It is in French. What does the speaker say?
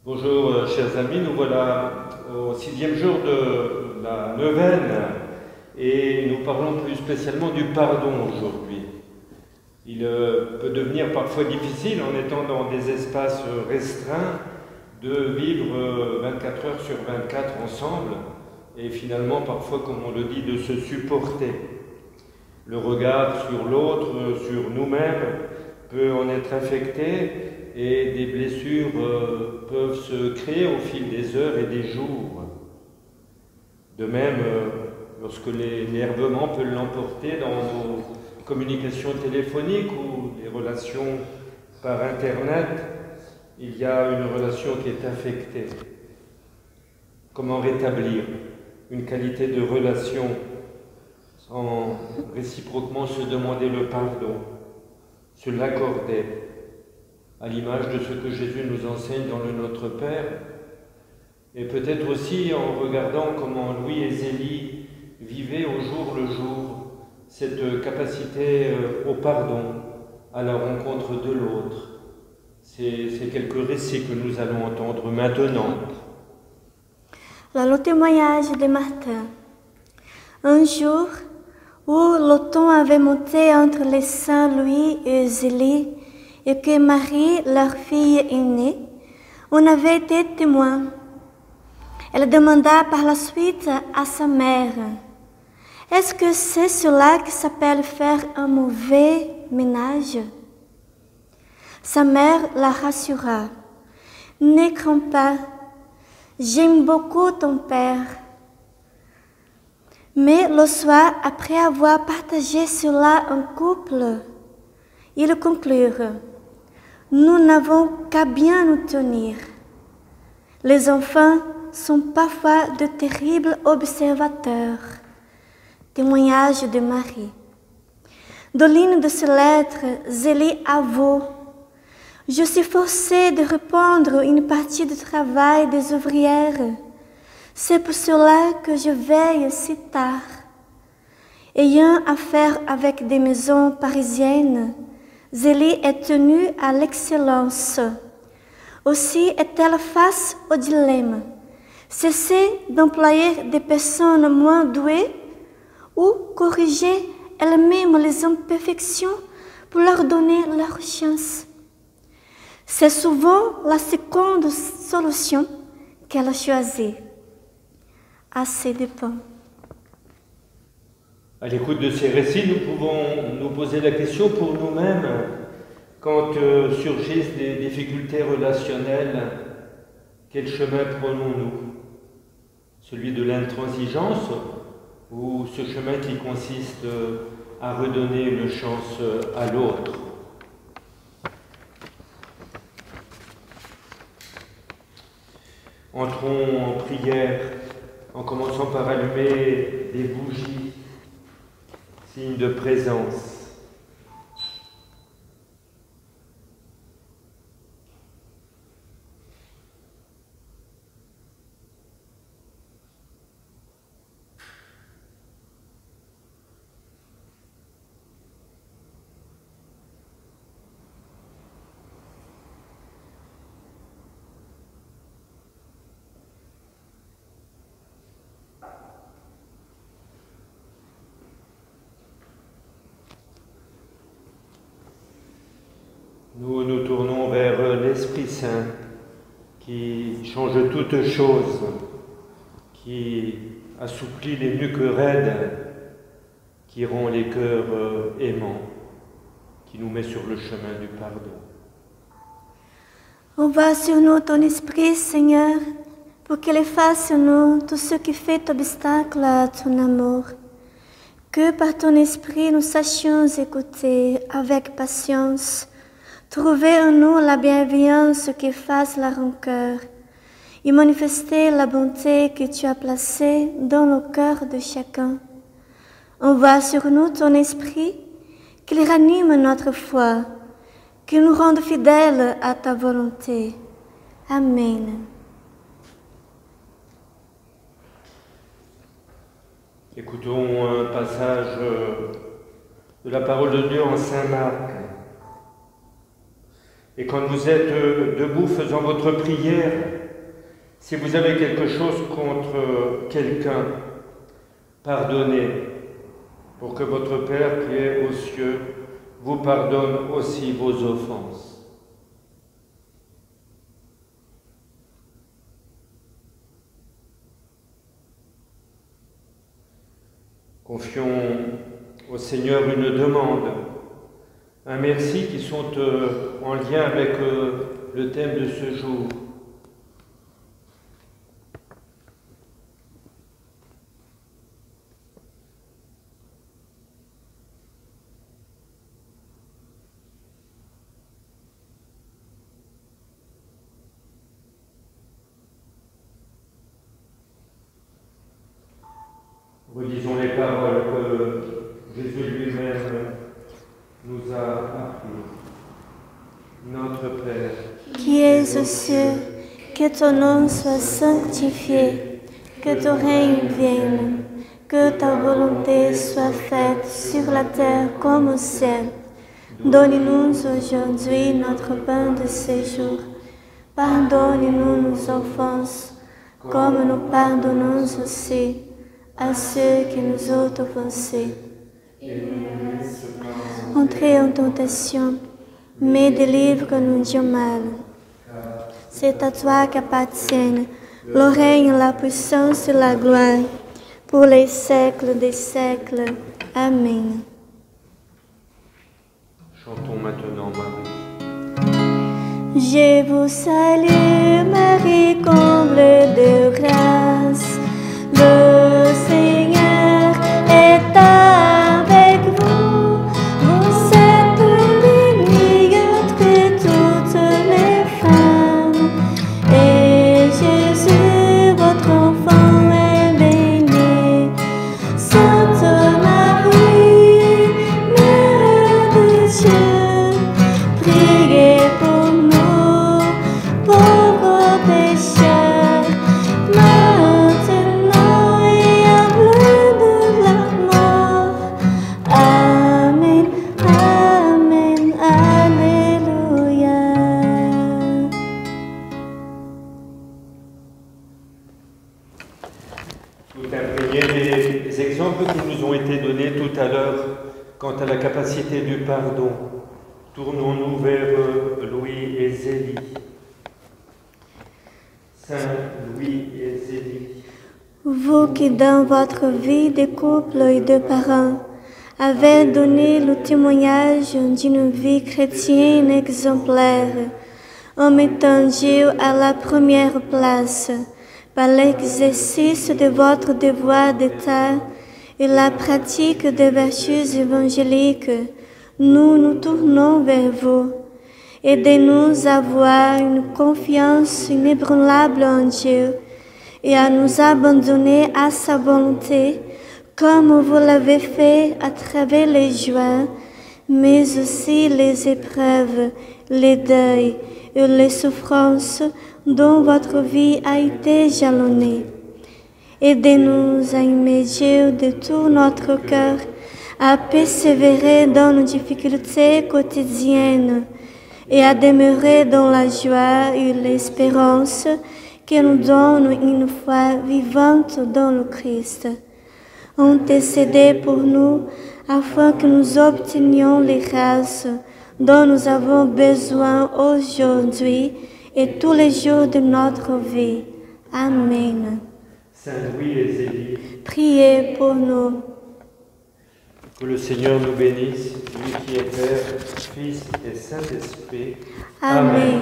Bonjour chers amis, nous voilà au 6e jour de la neuvaine et nous parlons plus spécialement du pardon aujourd'hui. Il peut devenir parfois difficile en étant dans des espaces restreints de vivre 24 heures sur 24 ensemble et finalement parfois, comme on le dit, de se supporter. Le regard sur l'autre, sur nous-mêmes, peut en être affecté et des blessures peuvent se créer au fil des heures et des jours. De même, lorsque l'énervement peut l'emporter dans nos communications téléphoniques ou les relations par Internet, il y a une relation qui est affectée. Comment rétablir une qualité de relation sans réciproquement se demander le pardon, se l'accorder, à l'image de ce que Jésus nous enseigne dans le Notre Père, et peut-être aussi en regardant comment Louis et Zélie vivaient au jour le jour cette capacité au pardon, à la rencontre de l'autre. C'est quelques récits que nous allons entendre maintenant. Là, le témoignage de Martin. Un jour où le temps avait monté entre les saints Louis et Zélie et que Marie, leur fille aînée, en avait été témoin. Elle demanda par la suite à sa mère, « Est-ce que c'est cela qui s'appelle faire un mauvais ménage ?» Sa mère la rassura, « Ne crains pas, j'aime beaucoup ton père. » Mais le soir, après avoir partagé cela en couple, ils conclurent, « Nous n'avons qu'à bien nous tenir. » Les enfants sont parfois de terribles observateurs. Témoignage de Marie. Dans l'une de ces lettres, Zélie avoue, « Je suis forcée de répondre une partie du travail des ouvrières. C'est pour cela que je veille si tard. » Ayant affaire avec des maisons parisiennes, Zélie est tenue à l'excellence. Aussi est-elle face au dilemme. Cesser d'employer des personnes moins douées ou corriger elle-même les imperfections pour leur donner leur chance. C'est souvent la seconde solution qu'elle a choisie. Assez dépend. À l'écoute de ces récits, nous pouvons nous poser la question pour nous-mêmes quand surgissent des difficultés relationnelles. Quel chemin prenons-nous? Celui de l'intransigeance ou ce chemin qui consiste à redonner une chance à l'autre? Entrons en prière en commençant par allumer des bougies, signe de présence. Nous nous tournons vers l'Esprit Saint qui change toutes choses, qui assouplit les nuques raides, qui rend les cœurs aimants, qui nous met sur le chemin du pardon. Envoie sur nous ton Esprit, Seigneur, pour qu'il efface en nous tout ce qui fait obstacle à ton amour. Que par ton Esprit nous sachions écouter avec patience, trouver en nous la bienveillance qui efface la rancœur et manifester la bonté que tu as placée dans le cœur de chacun. Envoie sur nous ton Esprit, qu'il ranime notre foi, qu'il nous rende fidèles à ta volonté. Amen. Écoutons un passage de la parole de Dieu en Saint Marc. Et quand vous êtes debout faisant votre prière, si vous avez quelque chose contre quelqu'un, pardonnez, pour que votre Père qui est aux cieux vous pardonne aussi vos offenses. Confions au Seigneur une demande, un merci qui sont en lien avec le thème de ce jour. Relisons les paroles que Jésus lui-même nous a apprises. Notre Père, qui es aux cieux, que ton nom soit sanctifié, que ton règne vienne, que ta volonté soit faite sur la terre comme au ciel. Donne-nous aujourd'hui notre pain de ce jour. Pardonne-nous nos offenses, comme nous pardonnons aussi à ceux qui nous ont offensés. Entrez en tentation, mais délivre-nous du mal. C'est à toi qu'appartiennent le règne, la puissance et la gloire, pour les siècles des siècles. Amen. Chantons maintenant Marie. Je vous salue, Marie, comble de grâce. Le Seigneur est avec vous. Vous êtes bénie entre toutes les femmes. Et Jésus, votre enfant, est béni. Sainte Marie, Mère de Dieu, priez pour nous, pauvres pécheurs, maintenant et à l'heure de la mort. Amen, Amen, Alléluia. Tout imprégné des exemples qui nous ont été donnés tout à l'heure quant à la capacité du pardon. Tournons-nous vers Louis et Zélie. Saint Louis et Zélie. Vous qui dans votre vie de couple et de parents avez donné le témoignage d'une vie chrétienne exemplaire, en mettant Dieu à la première place par l'exercice de votre devoir d'État et la pratique des vertus évangéliques, nous nous tournons vers vous. Aidez-nous à avoir une confiance inébranlable en Dieu et à nous abandonner à sa volonté, comme vous l'avez fait à travers les joies, mais aussi les épreuves, les deuils et les souffrances dont votre vie a été jalonnée. Aidez-nous à aimer Dieu de tout notre cœur, à persévérer dans nos difficultés quotidiennes et à demeurer dans la joie et l'espérance qui nous donne une foi vivante dans le Christ. Intercédez pour nous afin que nous obtenions les grâces dont nous avons besoin aujourd'hui et tous les jours de notre vie. Amen. Saint Louis et Zélie. Priez pour nous. Que le Seigneur nous bénisse, lui qui est Père, Fils et Saint-Esprit. Amen.